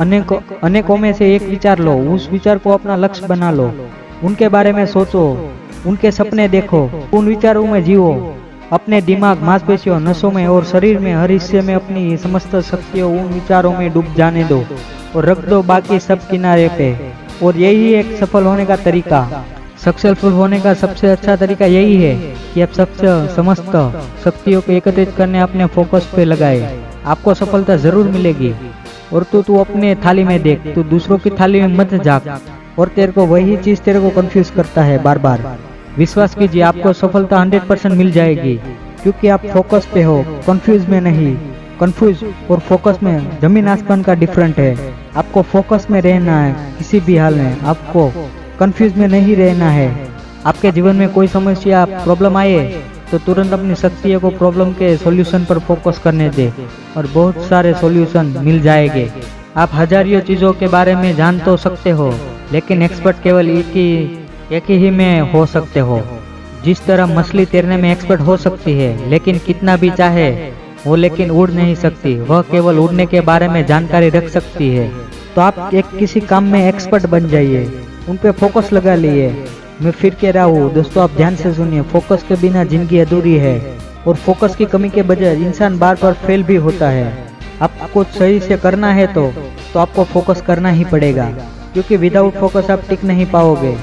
अनेकों में से एक विचार लो, उस विचार को अपना लक्ष्य बना लो, उनके बारे में सोचो, उनके सपने देखो, उन विचारों में जियो। अपने दिमाग, मांसपेशियों, नसों में और शरीर में हर हिस्से में अपनी समस्त शक्तियों उन विचारों में डूब जाने दो और रख दो बाकी सब किनारे पे। और यही एक सफल होने का तरीका, सक्सेसफुल होने का सबसे अच्छा तरीका यही है कि आप समस्त शक्तियों को एकत्रित करने अपने फोकस पे लगाए। आपको सफलता जरूर मिलेगी। और तू अपने थाली में देख, तू दूसरों की थाली में मत झांक। और तेरे को वही चीज तेरे को कंफ्यूज करता है बार बार। विश्वास कीजिए, आपको सफलता 100% मिल जाएगी, क्योंकि आप फोकस पे हो, कंफ्यूज में नहीं। कंफ्यूज और फोकस में जमीन आसमान का डिफरेंट है। आपको फोकस में रहना है किसी भी हाल में, आपको कंफ्यूज में नहीं रहना है। आपके जीवन में कोई समस्या, प्रॉब्लम आए तो तुरंत अपनी शक्तियों को प्रॉब्लम के सॉल्यूशन पर फोकस करने दे और बहुत सारे सॉल्यूशन मिल जाएंगे। आप हजारों चीजों के बारे में जान तो सकते हो, लेकिन एक्सपर्ट केवल एक ही में हो सकते हो। जिस तरह मछली तैरने में एक्सपर्ट हो सकती है, लेकिन कितना भी चाहे वो लेकिन उड़ नहीं सकती। वह केवल उड़ने के बारे में जानकारी रख सकती है। तो आप किसी काम में एक्सपर्ट बन जाइए, उन पे फोकस लगा लिए। मैं फिर कह रहा हूँ दोस्तों, आप ध्यान से सुनिए, फोकस के बिना जिंदगी अधूरी है। और फोकस की कमी के बजाय इंसान बार बार फेल भी होता है। आपको सही से करना है तो आपको फोकस करना ही पड़ेगा, क्योंकि विदाउट फोकस आप टिक नहीं पाओगे।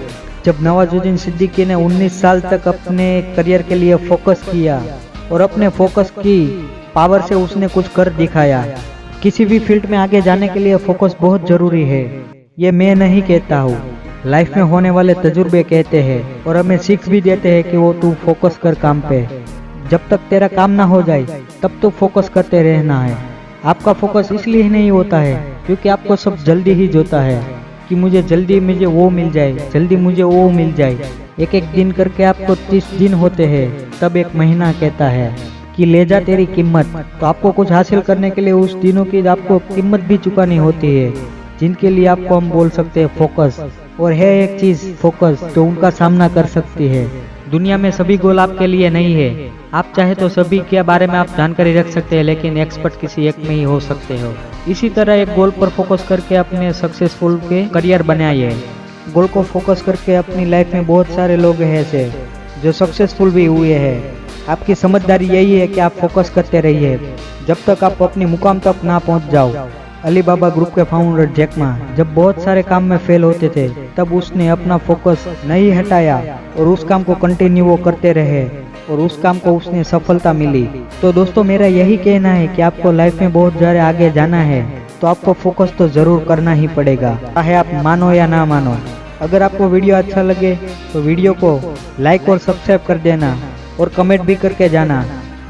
जब नवाजुद्दीन सिद्दीकी ने 19 साल तक अपने करियर के लिए फोकस किया और अपने फोकस की पावर से उसने कुछ कर दिखाया। किसी भी फील्ड में आगे जाने के लिए फोकस बहुत जरूरी है। ये मैं नहीं कहता हूँ, लाइफ में होने वाले तजुर्बे कहते हैं और हमें सीख भी देते हैं कि वो तू फोकस कर काम पे। जब तक तेरा काम ना हो जाए तब तो फोकस करते रहना है। आपका फोकस इसलिए नहीं होता है क्योंकि आपको सब जल्दी ही जोता है कि मुझे वो मिल जाए, जल्दी मुझे वो मिल जाए। एक एक दिन करके आपको 30 दिन होते हैं, तब एक महीना कहता है कि ले जा तेरी कीमत। तो आपको कुछ हासिल करने के लिए उस दिनों की आपको कीमत भी चुकानी होती है, जिनके लिए आपको हम बोल सकते हैं फोकस। और है एक चीज फोकस तो उनका सामना कर सकती है। दुनिया में सभी गोल आपके लिए नहीं है। आप चाहे तो सभी के बारे में आप जानकारी रख सकते हैं, लेकिन एक्सपर्ट किसी एक में ही हो सकते हो। इसी तरह एक गोल पर फोकस करके अपने सक्सेसफुल के करियर बनाइए। गोल को फोकस करके अपनी लाइफ में बहुत सारे लोग हैं ऐसे जो सक्सेसफुल भी हुए हैं। आपकी समझदारी यही है कि आप फोकस करते रहिए जब तक आप अपने मुकाम तक ना पहुंच जाओ। अलीबाबा ग्रुप के फाउंडर जैक मा जब बहुत सारे काम में फेल होते थे, तब उसने अपना फोकस नहीं हटाया और उस काम को कंटिन्यू वो करते रहे और उस काम को उसने सफलता मिली। तो दोस्तों, मेरा यही कहना है कि आपको लाइफ में बहुत ज़्यादा आगे जाना है तो आपको फोकस तो जरूर करना ही पड़ेगा, चाहे आप मानो या ना मानो। अगर आपको वीडियो अच्छा लगे तो वीडियो को लाइक और सब्सक्राइब कर देना और कमेंट भी करके जाना।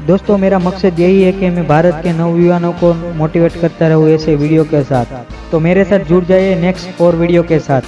दोस्तों, मेरा मकसद यही है कि मैं भारत के नवयुवानों को मोटिवेट करता रहूँ ऐसे वीडियो के साथ। तो मेरे साथ जुड़ जाइए नेक्स्ट और वीडियो के साथ।